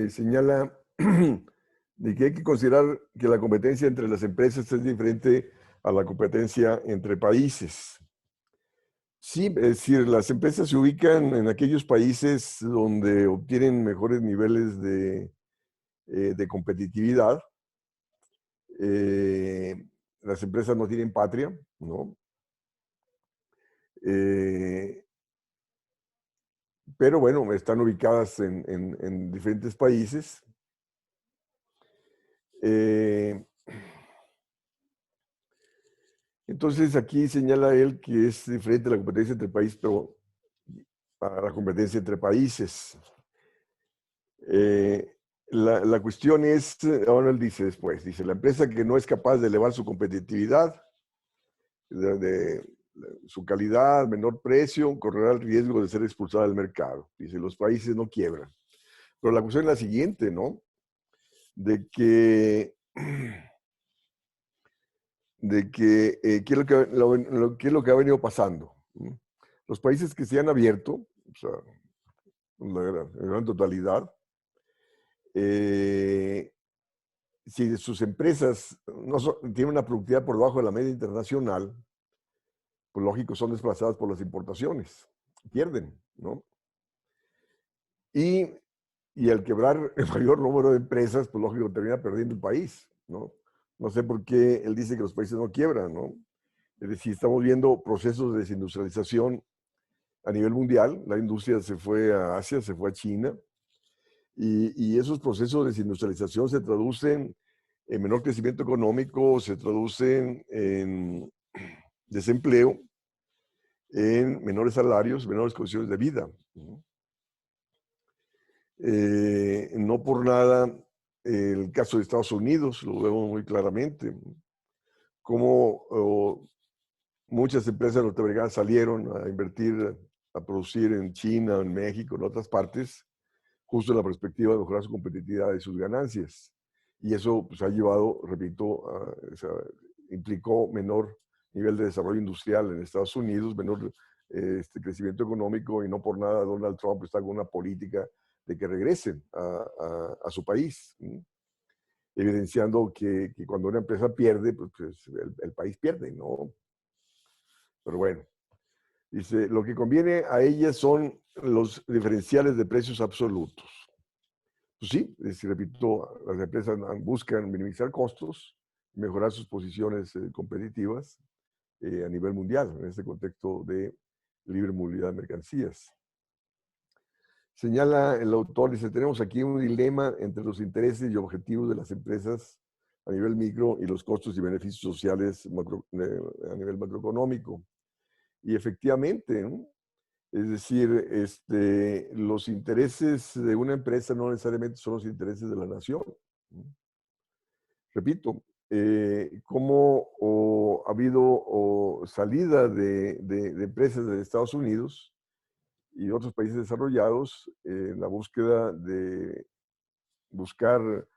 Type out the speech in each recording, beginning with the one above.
señala de que hay que considerar que la competencia entre las empresas es diferente a la competencia entre países. Sí, es decir, las empresas se ubican en aquellos países donde obtienen mejores niveles de competitividad. Las empresas no tienen patria, ¿no? Eh, pero bueno, están ubicadas en diferentes países. Entonces aquí señala él que es diferente la competencia entre países, pero a la competencia entre países. La cuestión es, ahora él dice después, dice, la empresa que no es capaz de elevar su competitividad, de su calidad, menor precio, correrá el riesgo de ser expulsada del mercado. Dice, los países no quiebran. Pero la cuestión es la siguiente, ¿no? De que, ¿qué es qué es lo que ha venido pasando? Los países que se han abierto, o sea, la gran totalidad, si sus empresas no tienen una productividad por debajo de la media internacional, pues lógico, son desplazadas por las importaciones, pierden, ¿no? Y, y al quebrar el mayor número de empresas, pues lógico, termina perdiendo el país, ¿no? No sé por qué él dice que los países no quiebran, ¿no? Es decir, estamos viendo procesos de desindustrialización a nivel mundial. La industria se fue a Asia, se fue a China, y esos procesos de desindustrialización se traducen en menor crecimiento económico, se traducen en desempleo, en menores salarios, menores condiciones de vida. No por nada, el caso de Estados Unidos lo vemos muy claramente, como muchas empresas norteamericanas salieron a invertir, a producir en China, en México, en otras partes, justo en la perspectiva de mejorar su competitividad y sus ganancias. Y eso pues, ha llevado, repito, implicó menor nivel de desarrollo industrial en Estados Unidos, menor crecimiento económico, y no por nada Donald Trump está con una política de que regresen a su país, evidenciando que cuando una empresa pierde, pues el país pierde, ¿no? Pero bueno, dice, lo que conviene a ellas son los diferenciales de precios absolutos. Pues sí, repito, las empresas buscan minimizar costos, mejorar sus posiciones competitivas a nivel mundial, en este contexto de libre movilidad de mercancías. Señala el autor, dice, tenemos aquí un dilema entre los intereses y objetivos de las empresas a nivel micro y los costos y beneficios sociales a nivel macroeconómico. Y efectivamente, ¿no? Es decir, los intereses de una empresa no necesariamente son los intereses de la nación. Repito, cómo ha habido salida de empresas de Estados Unidos y otros países desarrollados en la búsqueda de buscar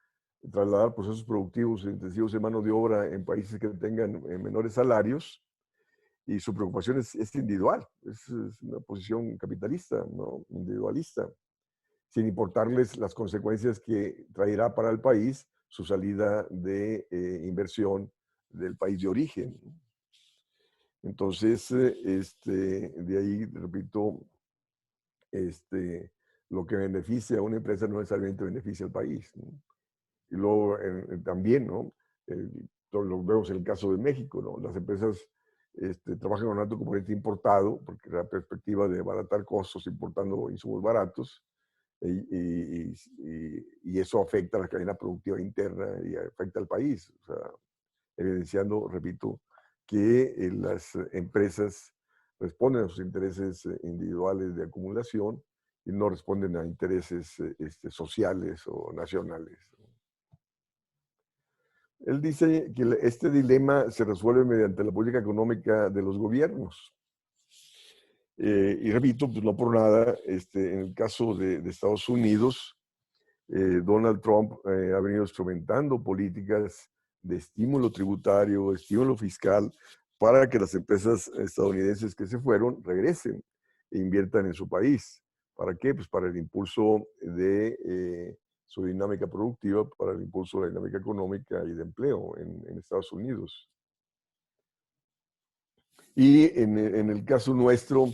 trasladar procesos productivos e intensivos de mano de obra en países que tengan menores salarios, y su preocupación es individual, es una posición capitalista, ¿no? Individualista, sin importarles las consecuencias que traerá para el país su salida de inversión del país de origen. Entonces, de ahí, repito, lo que beneficia a una empresa no necesariamente beneficia al país, ¿no? Y luego también, ¿no? Lo vemos en el caso de México, ¿no? Las empresas trabajan con alto componente importado, porque la perspectiva de abaratar costos importando insumos baratos, y eso afecta a la cadena productiva interna y afecta al país, o sea, evidenciando, repito, que las empresas responden a sus intereses individuales de acumulación y no responden a intereses sociales o nacionales. Él dice que este dilema se resuelve mediante la política económica de los gobiernos. Y repito, pues no por nada, en el caso de Estados Unidos, Donald Trump ha venido instrumentando políticas de estímulo tributario, estímulo fiscal, para que las empresas estadounidenses que se fueron regresen e inviertan en su país. ¿Para qué? Pues para el impulso de su dinámica productiva para el impulso de la dinámica económica y de empleo en Estados Unidos. Y en el caso nuestro,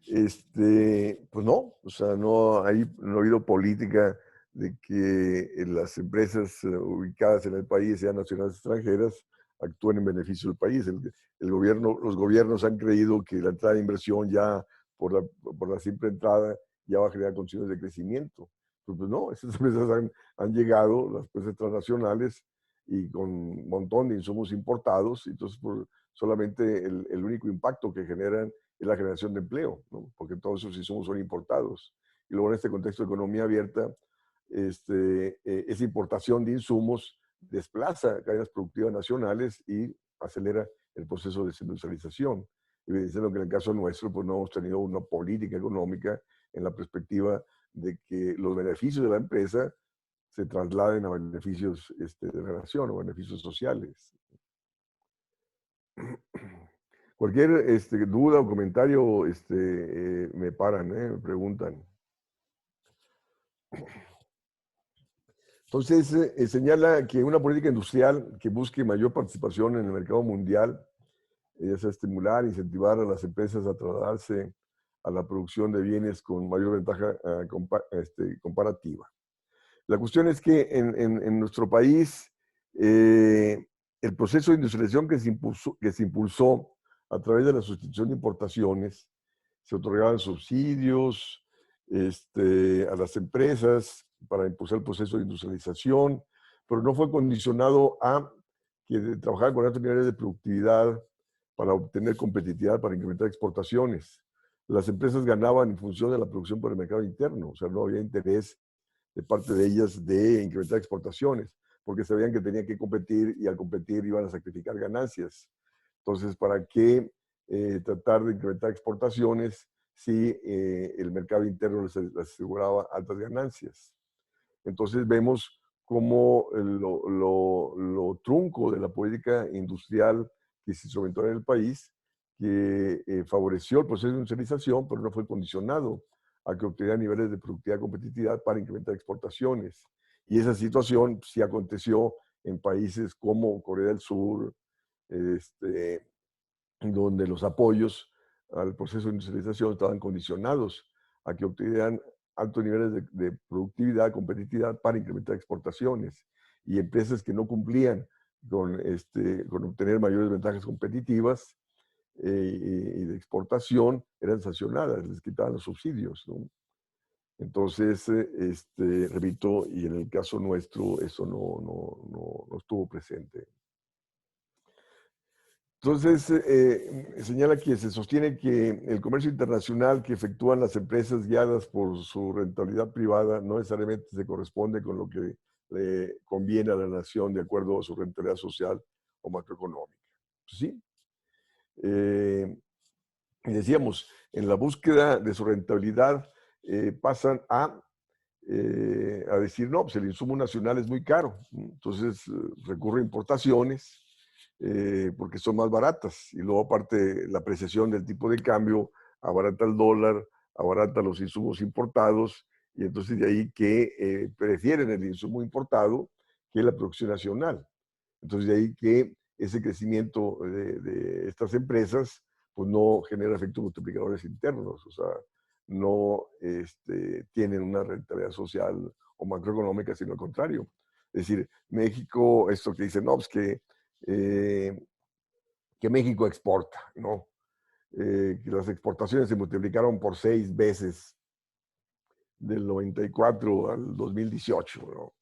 pues no, o sea, no ha habido política de que las empresas ubicadas en el país, sean nacionales o extranjeras, actúen en beneficio del país. Los gobiernos han creído que la entrada de inversión ya, por la simple entrada, ya va a generar condiciones de crecimiento. Pues no, esas empresas han llegado, las empresas transnacionales, y con un montón de insumos importados, entonces solamente el único impacto que generan es la generación de empleo, ¿no? Porque todos esos insumos son importados. Y luego en este contexto de economía abierta, esa importación de insumos desplaza cadenas productivas nacionales y acelera el proceso de desindustrialización. Evidenciando que en el caso nuestro, pues no hemos tenido una política económica en la perspectiva de que los beneficios de la empresa se trasladen a beneficios de la nación o beneficios sociales. Cualquier duda o comentario me paran, me preguntan. Entonces, señala que una política industrial que busque mayor participación en el mercado mundial, es estimular, incentivar a las empresas a trasladarse a la producción de bienes con mayor ventaja comparativa. La cuestión es que en nuestro país, el proceso de industrialización que se impulsó a través de la sustitución de importaciones, se otorgaban subsidios a las empresas para impulsar el proceso de industrialización, pero no fue condicionado a que trabajaran con altos niveles de productividad para obtener competitividad, para incrementar exportaciones. Las empresas ganaban en función de la producción por el mercado interno, o sea, no había interés de parte de ellas de incrementar exportaciones, porque sabían que tenían que competir y al competir iban a sacrificar ganancias. Entonces, ¿para qué tratar de incrementar exportaciones si el mercado interno les aseguraba altas ganancias? Entonces vemos cómo lo trunco de la política industrial que se instrumentó en el país, que favoreció el proceso de industrialización, pero no fue condicionado a que obtuviera niveles de productividad y competitividad para incrementar exportaciones. Y esa situación sí aconteció en países como Corea del Sur, donde los apoyos al proceso de industrialización estaban condicionados a que obtuvieran altos niveles de productividad, competitividad para incrementar exportaciones. Y empresas que no cumplían con obtener mayores ventajas competitivas y de exportación eran sancionadas, les quitaban los subsidios, ¿no? Entonces, repito, y en el caso nuestro, eso no estuvo presente. Entonces, señala que se sostiene que el comercio internacional que efectúan las empresas guiadas por su rentabilidad privada no necesariamente se corresponde con lo que le conviene a la nación de acuerdo a su rentabilidad social o macroeconómica. Pues sí. Y decíamos, en la búsqueda de su rentabilidad pasan a decir, no, pues el insumo nacional es muy caro. Entonces recurre a importaciones porque son más baratas. Y luego aparte la apreciación del tipo de cambio abarata el dólar, abarata los insumos importados, y entonces de ahí que prefieren el insumo importado que la producción nacional. Entonces de ahí que ese crecimiento de estas empresas pues no genera efectos multiplicadores internos, o sea, no tienen una rentabilidad social o macroeconómica, sino al contrario. Es decir, México, esto que dicen, no, pues que México exporta, ¿no? Que las exportaciones se multiplicaron por 6 veces del 94 al 2018, ¿no?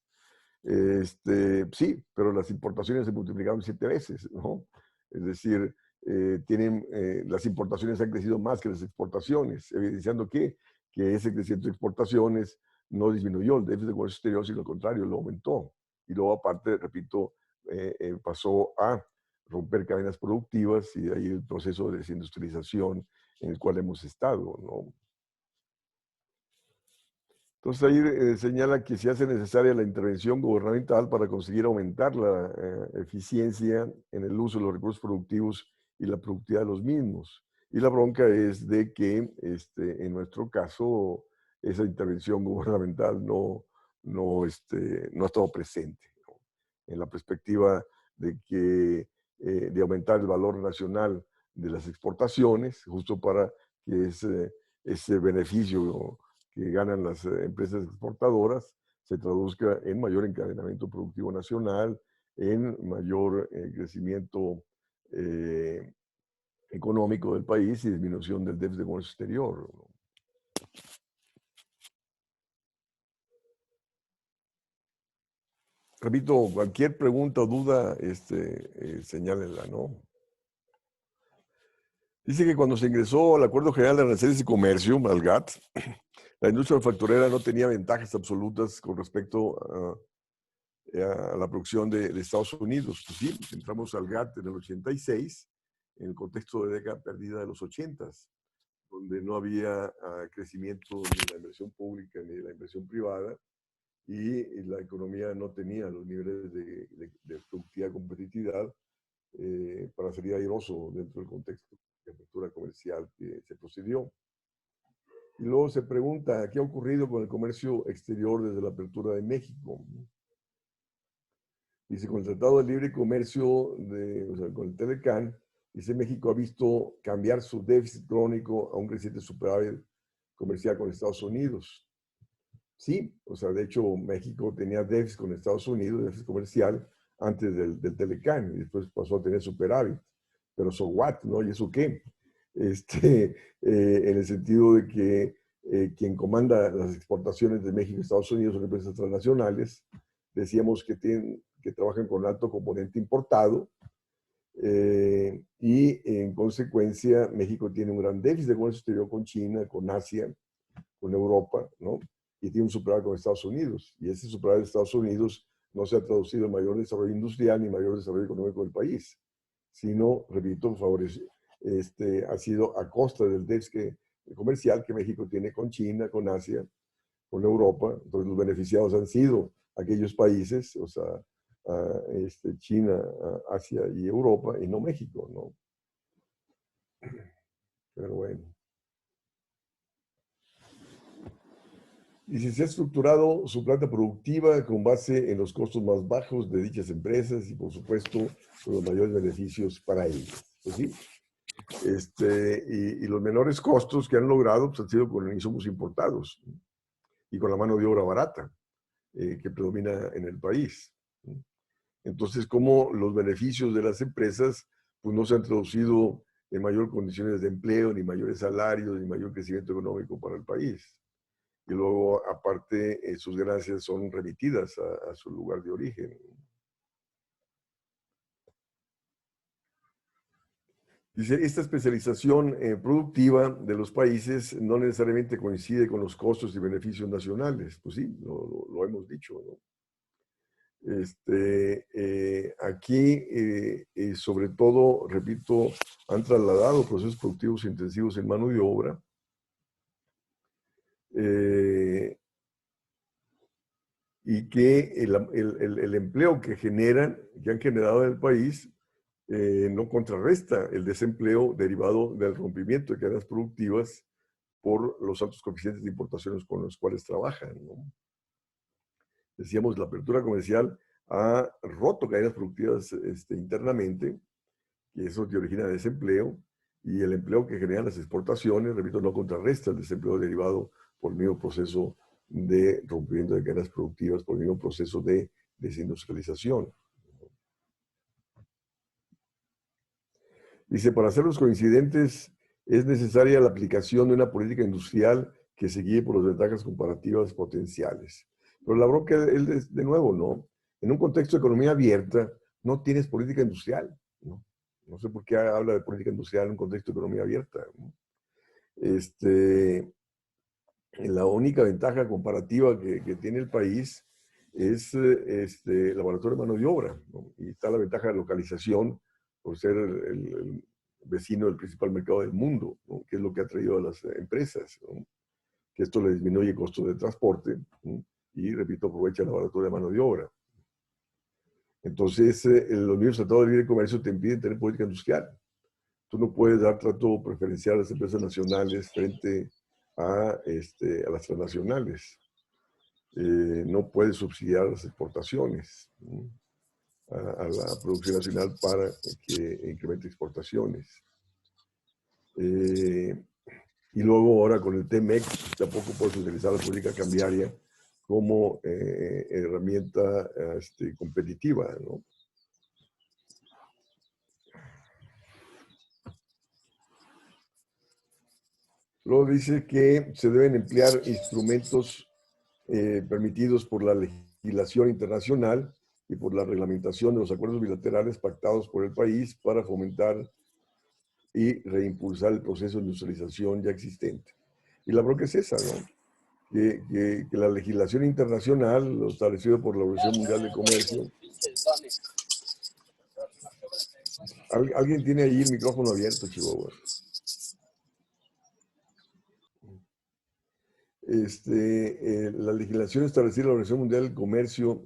Sí, pero las importaciones se multiplicaron 7 veces, ¿no? Es decir, las importaciones han crecido más que las exportaciones, evidenciando que ese crecimiento de exportaciones no disminuyó el déficit de comercio exterior, sino al contrario, lo aumentó. Y luego aparte, repito, pasó a romper cadenas productivas y de ahí el proceso de desindustrialización en el cual hemos estado, ¿no? Entonces ahí señala que se hace necesaria la intervención gubernamental para conseguir aumentar la eficiencia en el uso de los recursos productivos y la productividad de los mismos. Y la bronca es de que en nuestro caso esa intervención gubernamental no ha estado presente, ¿no? En la perspectiva de que de aumentar el valor nacional de las exportaciones, justo para que ese beneficio que ganan las empresas exportadoras se traduzca en mayor encadenamiento productivo nacional, en mayor crecimiento eh, económico del país y disminución del déficit de comercio exterior, ¿no? Repito, cualquier pregunta o duda, señálenla, ¿no? Dice que cuando se ingresó al Acuerdo General de Aranceles y Comercio, al GATT, la industria manufacturera no tenía ventajas absolutas con respecto a la producción de Estados Unidos. Pues sí, entramos al GATT en el 86, en el contexto de década perdida de los 80s, donde no había crecimiento ni de la inversión pública ni de la inversión privada, y la economía no tenía los niveles de productividad y competitividad para salir airoso dentro del contexto de apertura comercial que se procedió. Y luego se pregunta, ¿qué ha ocurrido con el comercio exterior desde la apertura de México? Dice, con el Tratado de Libre Comercio, o sea, con el TELECAN, dice, México ha visto cambiar su déficit crónico a un creciente superávit comercial con Estados Unidos. Sí, o sea, de hecho, México tenía déficit con Estados Unidos, déficit comercial, antes del Telecán, y después pasó a tener superávit. Pero so what, ¿no? ¿Y eso qué? En el sentido de que quien comanda las exportaciones de México a Estados Unidos son empresas transnacionales, decíamos que trabajan con alto componente importado, y en consecuencia México tiene un gran déficit de comercio exterior con China, con Asia, con Europa, ¿no? Y tiene un superávit con Estados Unidos. Y ese superávit de Estados Unidos no se ha traducido en mayor desarrollo industrial ni mayor desarrollo económico del país, sino, repito, ha sido a costa del déficit comercial que México tiene con China, con Asia, con Europa. Entonces, los beneficiados han sido aquellos países, o sea, China, Asia y Europa, y no México, ¿no? Pero bueno. Y si se ha estructurado su planta productiva con base en los costos más bajos de dichas empresas y, por supuesto, con los mayores beneficios para ellas. Pues sí. Y los menores costos que han logrado pues, han sido con insumos importados, ¿no? Y con la mano de obra barata que predomina en el país, ¿no? Entonces, como los beneficios de las empresas pues, no se han traducido en mayor condiciones de empleo, ni mayores salarios, ni mayor crecimiento económico para el país. Y luego, aparte, sus ganancias son remitidas a su lugar de origen. Dice, esta especialización productiva de los países no necesariamente coincide con los costos y beneficios nacionales. Pues sí, lo hemos dicho, ¿no? Aquí, sobre todo, repito, han trasladado procesos productivos intensivos en mano de obra, y que el empleo que han generado en el país, no contrarresta el desempleo derivado del rompimiento de cadenas productivas por los altos coeficientes de importaciones con los cuales trabajan, ¿no? Decíamos, la apertura comercial ha roto cadenas productivas internamente, y eso te origina desempleo, y el empleo que generan las exportaciones, repito, no contrarresta el desempleo derivado por el mismo proceso de rompimiento de cadenas productivas, por el mismo proceso de desindustrialización. Dice, para hacerlos coincidentes es necesaria la aplicación de una política industrial que se guíe por las ventajas comparativas potenciales. Pero la bronca es de nuevo, ¿no? En un contexto de economía abierta, no tienes política industrial, ¿no? No sé por qué habla de política industrial en un contexto de economía abierta, ¿no? La única ventaja comparativa que tiene el país es el laboratorio de mano de obra, ¿no? Y está la ventaja de localización por ser el vecino del principal mercado del mundo, ¿no? Que es lo que ha traído a las empresas, ¿no? Que esto le disminuye costos de transporte, ¿no? Y, repito, aprovecha el laboratorio de mano de obra. Entonces, los mismos tratados de libre comercio te impiden tener política industrial. Tú no puedes dar trato preferencial a las empresas nacionales frente a las transnacionales. no puede subsidiar las exportaciones, ¿no? A la producción nacional para que incremente exportaciones. Y luego ahora con el TMEC tampoco puedes utilizar la política cambiaria como herramienta competitiva, ¿no? Luego dice que se deben emplear instrumentos permitidos por la legislación internacional y por la reglamentación de los acuerdos bilaterales pactados por el país para fomentar y reimpulsar el proceso de industrialización ya existente. Y la bronca es esa, ¿no? Que la legislación internacional, lo establecido por la Organización Mundial de Comercio. ¿Alguien tiene ahí el micrófono abierto, Chihuahua? La legislación establecida por la Organización Mundial del Comercio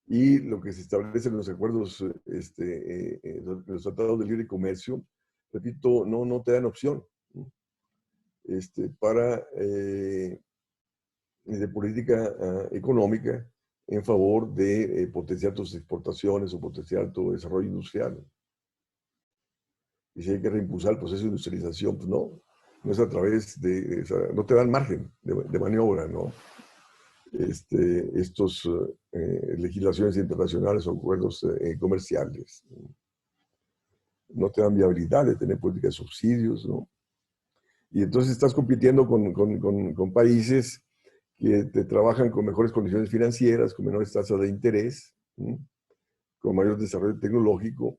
y lo que se establece en los acuerdos, los tratados de libre comercio, repito, no te dan opción, ¿no? Para de política económica en favor de potenciar tus exportaciones o potenciar tu desarrollo industrial. Y si hay que reimpulsar el proceso de industrialización, pues no es a través no te dan margen de maniobra, ¿no? Estos legislaciones internacionales o acuerdos comerciales no te dan viabilidad de tener políticas de subsidios, ¿no? Y entonces estás compitiendo con países que te trabajan con mejores condiciones financieras, con menores tasas de interés, ¿no? Con mayor desarrollo tecnológico.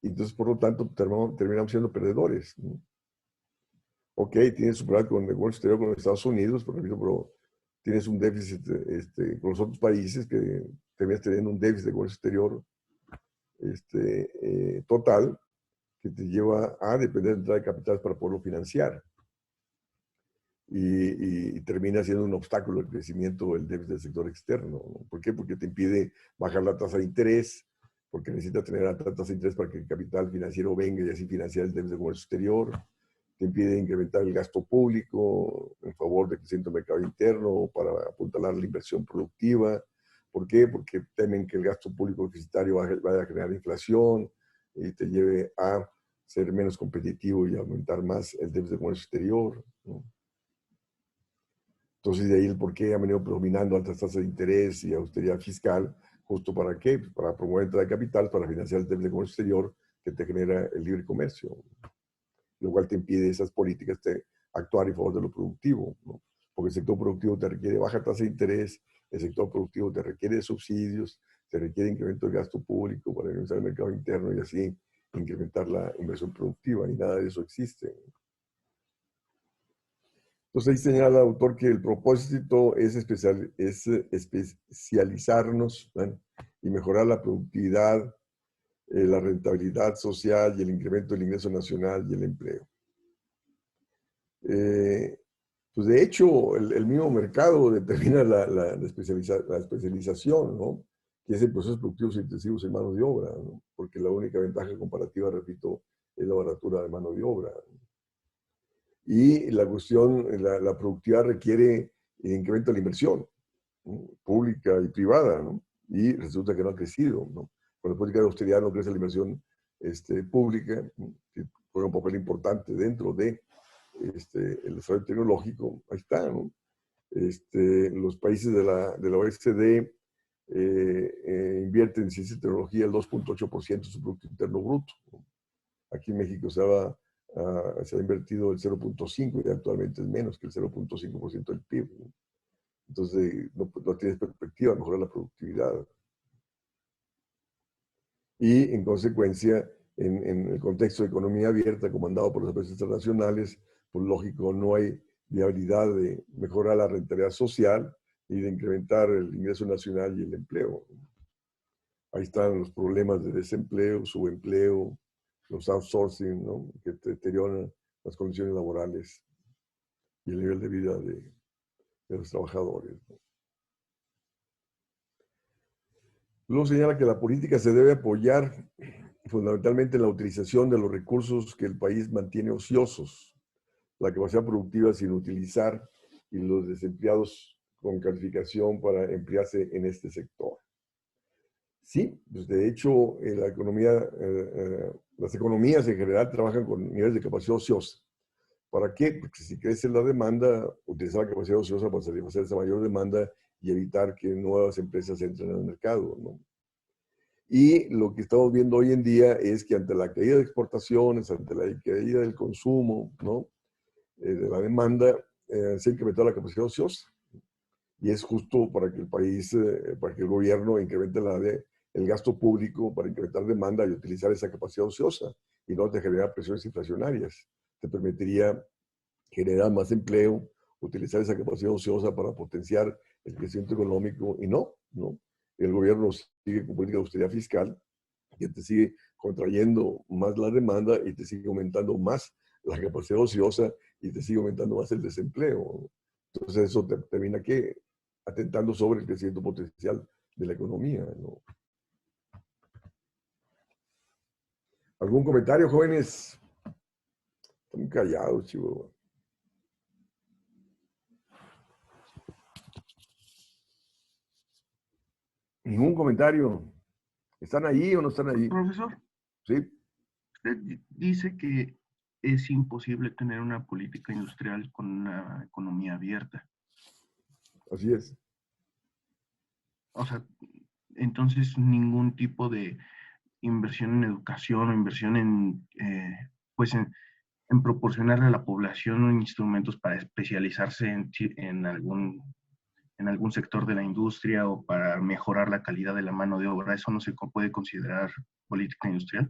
Entonces, por lo tanto, terminamos siendo perdedores, ¿no? Ok, tienes superávit con el negocio exterior con los Estados Unidos, pero tienes un déficit con los otros países que terminas teniendo un déficit de comercio exterior total que te lleva a depender de entrada de capitales para poderlo financiar. Y termina siendo un obstáculo al crecimiento del déficit del sector externo, ¿no? ¿Por qué? Porque te impide bajar la tasa de interés, porque necesitas tener alta tasa de interés para que el capital financiero venga y así financiar el déficit de comercio exterior. Te impide incrementar el gasto público en favor del crecimiento del mercado interno para apuntalar la inversión productiva. ¿Por qué? Porque temen que el gasto público deficitario vaya a generar inflación y te lleve a ser menos competitivo y aumentar más el déficit de comercio exterior, ¿no? Entonces, de ahí el por qué ha venido predominando altas tasas de interés y austeridad fiscal, justo para qué, para promover entrada de capital, para financiar el déficit de comercio exterior que te genera el libre comercio, lo cual te impide esas políticas de actuar en favor de lo productivo, ¿no? Porque el sector productivo te requiere baja tasa de interés, el sector productivo te requiere subsidios, te requiere incremento del gasto público para financiar el mercado interno y así incrementar la inversión productiva, y nada de eso existe. Entonces ahí señala el autor que el propósito es especializarnos, ¿no? Y mejorar la productividad, la rentabilidad social y el incremento del ingreso nacional y el empleo. Pues de hecho, el mismo mercado determina la especialización, ¿no? Que es en procesos productivos intensivos en mano de obra, ¿no? Porque la única ventaja comparativa, repito, es la baratura de mano de obra. Y la cuestión, la productividad requiere incremento de la inversión, ¿no? Pública y privada, ¿no? Y resulta que no ha crecido, ¿no? Con la política de austeridad no crece la inversión pública, ¿no? Que juega un papel importante dentro de el desarrollo tecnológico. Ahí está, ¿no? Los países de la OECD invierten en ciencia y tecnología el 2.8% de su Producto Interno Bruto, ¿no? Aquí en México se ha invertido el 0.5% y actualmente es menos que el 0.5% del PIB, ¿no? Entonces, no tienes perspectiva de mejorar la productividad. Y, en consecuencia, en el contexto de economía abierta, comandado por las empresas internacionales, pues lógico, no hay viabilidad de mejorar la rentabilidad social y de incrementar el ingreso nacional y el empleo. Ahí están los problemas de desempleo, subempleo, los outsourcing, ¿no? Que deterioran las condiciones laborales y el nivel de vida de los trabajadores, ¿no? Luego señala que la política se debe apoyar fundamentalmente en la utilización de los recursos que el país mantiene ociosos, la capacidad productiva sin utilizar y los desempleados con calificación para emplearse en este sector. Sí, pues de hecho, la economía, las economías en general trabajan con niveles de capacidad ociosa. ¿Para qué? Porque si crece la demanda, utilizar la capacidad ociosa para satisfacer esa mayor demanda y evitar que nuevas empresas entren al mercado, ¿no? Y lo que estamos viendo hoy en día es que ante la caída de exportaciones, ante la caída del consumo, ¿no? De la demanda, se ha incrementado la capacidad ociosa. Y es justo para que el país, para que el gobierno incremente el gasto público para incrementar demanda y utilizar esa capacidad ociosa y no te generar presiones inflacionarias. Te permitiría generar más empleo, utilizar esa capacidad ociosa para potenciar el crecimiento económico y no. El gobierno sigue con política de austeridad fiscal que te sigue contrayendo más la demanda y te sigue aumentando más la capacidad ociosa y te sigue aumentando más el desempleo. Entonces eso termina que atentando sobre el crecimiento potencial de la economía, ¿no? ¿Algún comentario, jóvenes? Están callados, chivo. Ningún comentario. ¿Están ahí o no están ahí? Profesor, Sí, usted dice que es imposible tener una política industrial con una economía abierta. así es. O sea, entonces ningún tipo de inversión en educación o inversión pues en proporcionarle a la población instrumentos para especializarse en algún sector de la industria o para mejorar la calidad de la mano de obra. ¿Eso no se puede considerar política industrial?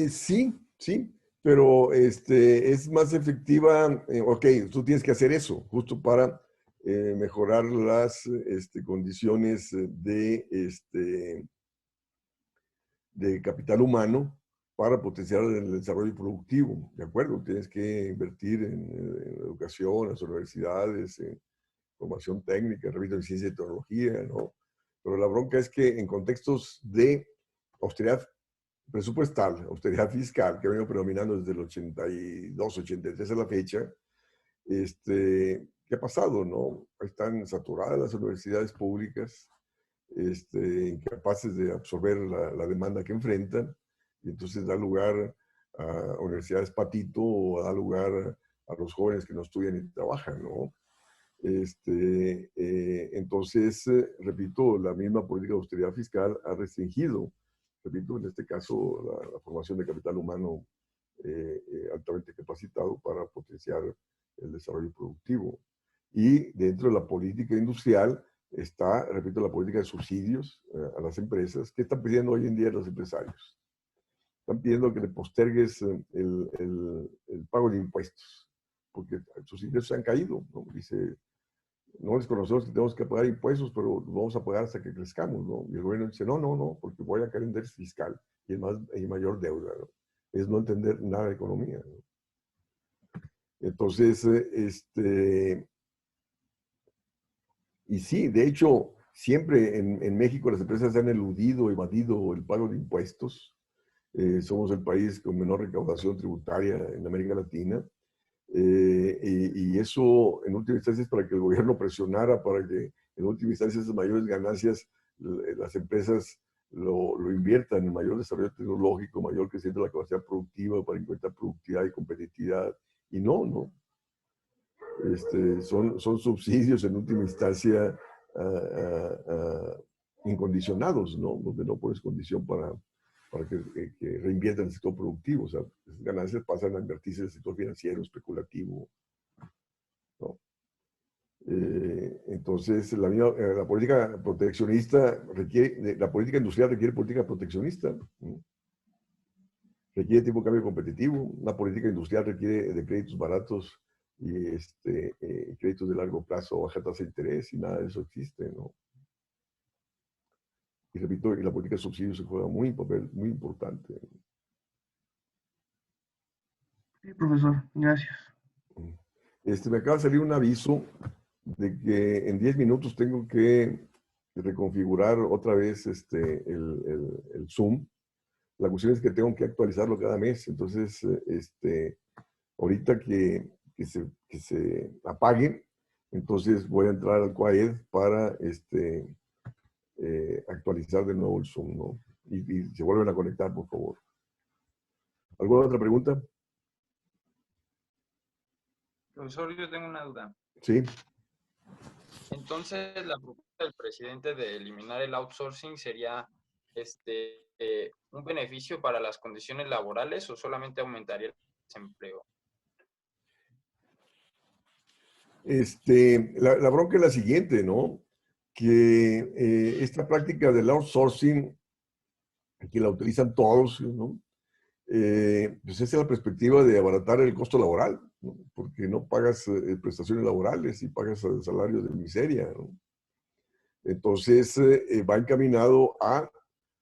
Sí, pero es más efectiva. Ok, tú tienes que hacer eso, justo para mejorar las condiciones de capital humano para potenciar el desarrollo productivo, ¿de acuerdo? Tienes que invertir en educación, en las universidades, en formación técnica, en revistas de ciencia y tecnología, ¿no? Pero la bronca es que en contextos de austeridad presupuestal, austeridad fiscal, que ha venido predominando desde el 82, 83 a la fecha, ¿qué ha pasado, no? Están saturadas las universidades públicas, incapaces de absorber la demanda que enfrentan, y entonces da lugar a universidades patito o da lugar a los jóvenes que no estudian y trabajan, ¿no? Entonces, repito, la misma política de austeridad fiscal ha restringido, repito, en este caso, la formación de capital humano altamente capacitado para potenciar el desarrollo productivo. Y dentro de la política industrial está, repito, la política de subsidios a las empresas. ¿Qué están pidiendo hoy en día los empresarios? Están pidiendo que le postergues el pago de impuestos, porque sus ingresos se han caído, ¿no? Dice, no desconocemos que tenemos que pagar impuestos, pero los vamos a pagar hasta que crezcamos, ¿no? Y el gobierno dice, no, porque voy a caer en déficit fiscal y hay mayor deuda, ¿no? Es no entender nada de economía, ¿no? Entonces, y sí, de hecho, siempre en México las empresas han eludido, evadido el pago de impuestos. Somos el país con menor recaudación tributaria en América Latina. Y eso, en última instancia, es para que el gobierno presionara, para que, en última instancia, esas mayores ganancias, las empresas lo inviertan en mayor desarrollo tecnológico, mayor crecimiento de la capacidad productiva, para incrementar productividad y competitividad. Y no. Son subsidios, en última instancia, incondicionados, ¿no? Donde no pones condición para que reinviertan el sector productivo. O sea, esas ganancias pasan a invertirse en el sector financiero, especulativo, ¿no? Entonces, la política proteccionista requiere, la política industrial requiere política proteccionista, ¿no? Requiere tipo de cambio competitivo. Una política industrial requiere de créditos baratos y créditos de largo plazo, baja tasa de interés, y nada de eso existe, ¿no? Y repito, y la política de subsidios se juega un papel muy importante. Sí, profesor, gracias. Me acaba de salir un aviso de que en 10 minutos tengo que reconfigurar otra vez el Zoom. La cuestión es que tengo que actualizarlo cada mes, entonces Ahorita que se apaguen, entonces voy a entrar al Quaed para actualizar de nuevo el Zoom, ¿no? Y se vuelven a conectar, por favor. ¿Alguna otra pregunta? Profesor, yo tengo una duda. Sí. Entonces, la propuesta del presidente de eliminar el outsourcing sería un beneficio para las condiciones laborales o solamente aumentaría el desempleo. La bronca es la siguiente, ¿no? Que esta práctica del outsourcing, que la utilizan todos, ¿no? Pues esa es la perspectiva de abaratar el costo laboral, ¿no? Porque no pagas prestaciones laborales y pagas salarios de miseria, ¿no? Entonces va encaminado a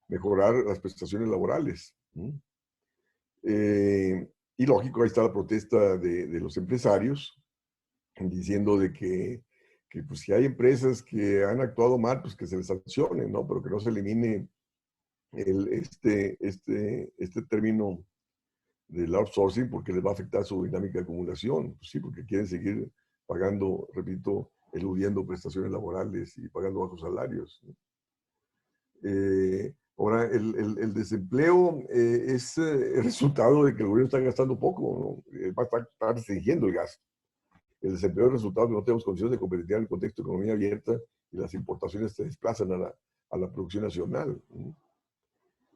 mejorar las prestaciones laborales, ¿no? Y lógico, ahí está la protesta de los empresarios diciendo de que pues, si hay empresas que han actuado mal, pues que se les sancione, ¿no? Pero que no se elimine este término del outsourcing porque les va a afectar su dinámica de acumulación. Pues sí, porque quieren seguir pagando, repito, eludiendo prestaciones laborales y pagando bajos salarios, ¿no? Ahora, el desempleo es el resultado de que el gobierno está gastando poco, ¿no? Va a estar restringiendo el gasto. El desempleo es el resultado de que no tenemos condiciones de competir en el contexto de economía abierta y las importaciones se desplazan a la producción nacional, ¿no?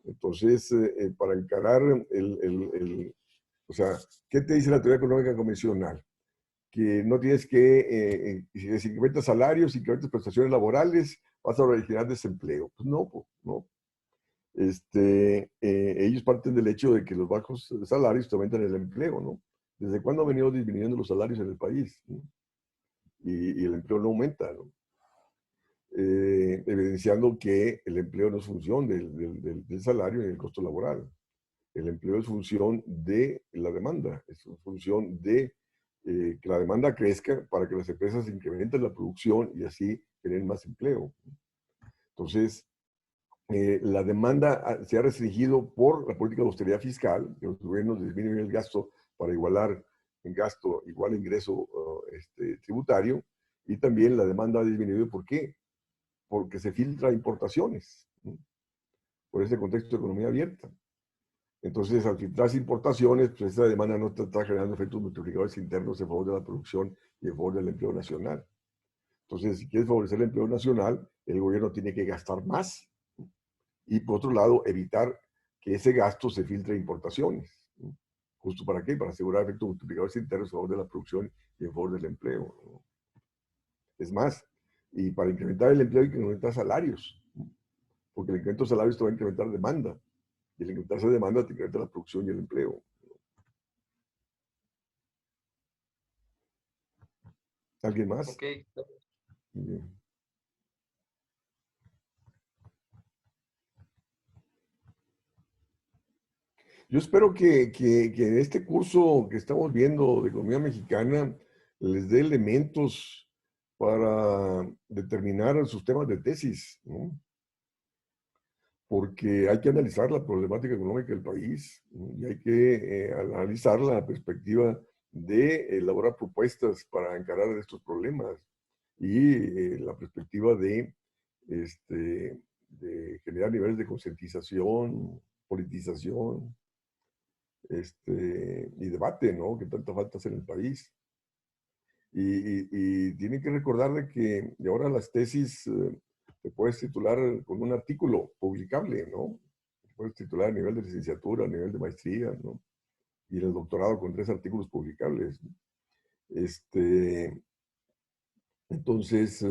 Entonces, para encarar o sea, ¿qué te dice la teoría económica convencional? Que no tienes que, si incrementas salarios, si incrementas prestaciones laborales, vas a originar desempleo. Pues no, no. Ellos parten del hecho de que los bajos salarios te aumentan el empleo, ¿no? ¿Desde cuándo han venido disminuyendo los salarios en el país, ¿no? Y el empleo no aumenta, ¿no? Evidenciando que el empleo no es función del salario ni del costo laboral. El empleo es función de la demanda, es función de que la demanda crezca para que las empresas incrementen la producción y así generen más empleo. Entonces, la demanda se ha restringido por la política de austeridad fiscal, que los gobiernos disminuyen el gasto para igualar en gasto igual ingreso tributario, y también la demanda ha disminuido. ¿Por qué? Porque se filtra importaciones, ¿no? Por ese contexto de economía abierta. Entonces, al filtrarse importaciones, pues esa demanda no está generando efectos multiplicadores internos en favor de la producción y en favor del empleo nacional. Entonces, si quieres favorecer el empleo nacional, el gobierno tiene que gastar más. Y por otro lado, evitar que ese gasto se filtre a importaciones, ¿no? ¿Justo para qué? Para asegurar efectos multiplicadores internos en favor de la producción y en favor del empleo, ¿no? Es más, y para incrementar el empleo hay que incrementar salarios, ¿no? Porque el incremento de salarios te va a incrementar demanda. Y el incrementarse de demanda te incrementa la producción y el empleo. ¿Alguien más? Ok. Bien. Yo espero que este curso que estamos viendo de economía mexicana les dé elementos para determinar sus temas de tesis, ¿no? Porque hay que analizar la problemática económica del país, ¿no? Y hay que analizar la perspectiva de elaborar propuestas para encarar estos problemas y la perspectiva de generar niveles de concientización, politización, y debate, ¿no? Que tanta falta hace en el país. Y tienen que recordar de que de ahora las tesis te puedes titular con un artículo publicable, ¿no? Te puedes titular a nivel de licenciatura, a nivel de maestría, ¿no? Y el doctorado con 3 artículos publicables, ¿no? Entonces,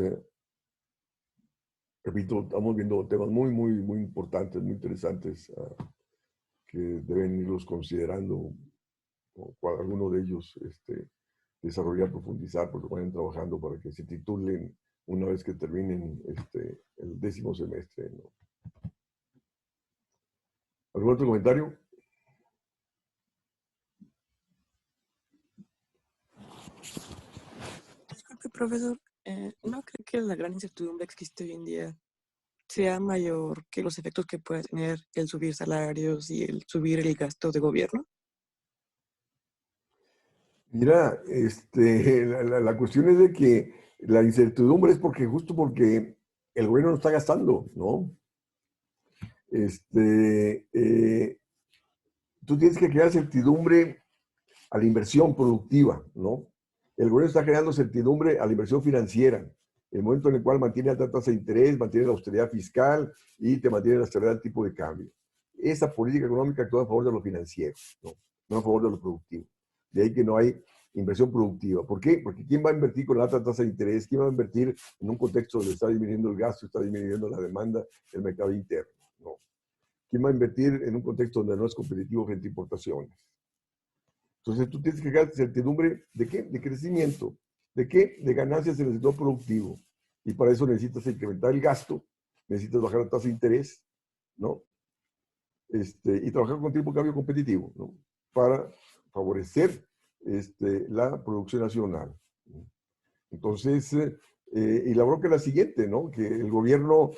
repito, estamos viendo temas muy, muy, muy importantes, muy interesantes, que deben irlos considerando, o alguno de ellos desarrollar, profundizar, porque vayan trabajando para que se titulen una vez que terminen el 10º semestre, ¿no? ¿Algún otro comentario? Disculpe, profesor, ¿no cree que la gran incertidumbre que existe hoy en día sea mayor que los efectos que puede tener el subir salarios y el subir el gasto de gobierno? Mira, la cuestión es de que la incertidumbre es justo porque el gobierno no está gastando, ¿no? Tú tienes que crear certidumbre a la inversión productiva, ¿no? El gobierno está creando certidumbre a la inversión financiera, el momento en el cual mantiene alta tasa de interés, mantiene la austeridad fiscal y te mantiene la estabilidad del tipo de cambio. Esa política económica actúa a favor de lo financiero, ¿no? No a favor de lo productivo. De ahí que no hay inversión productiva. ¿Por qué? Porque ¿quién va a invertir con la alta tasa de interés? ¿Quién va a invertir en un contexto donde está disminuyendo el gasto, está disminuyendo la demanda del mercado interno? No. ¿Quién va a invertir en un contexto donde no es competitivo frente a importaciones? Entonces tú tienes que crear certidumbre ¿de qué? De crecimiento. ¿De qué? De ganancias en el sector productivo. Y para eso necesitas incrementar el gasto, necesitas bajar la tasa de interés, ¿no? Y trabajar con tipo de cambio competitivo, ¿no? Para favorecer la producción nacional, ¿no? Entonces, y la bronca es la siguiente, ¿no? Que el gobierno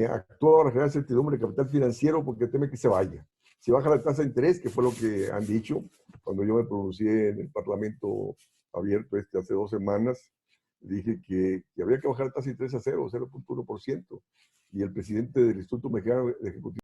actúa para generar certidumbre de capital financiero porque teme que se vaya. Si baja la tasa de interés, que fue lo que han dicho cuando yo me pronuncié en el Parlamento abierto hace 2 semanas, dije que habría que bajar la tasa de interés a 0.1%. Y el presidente del Instituto Mexicano de Ejecutivo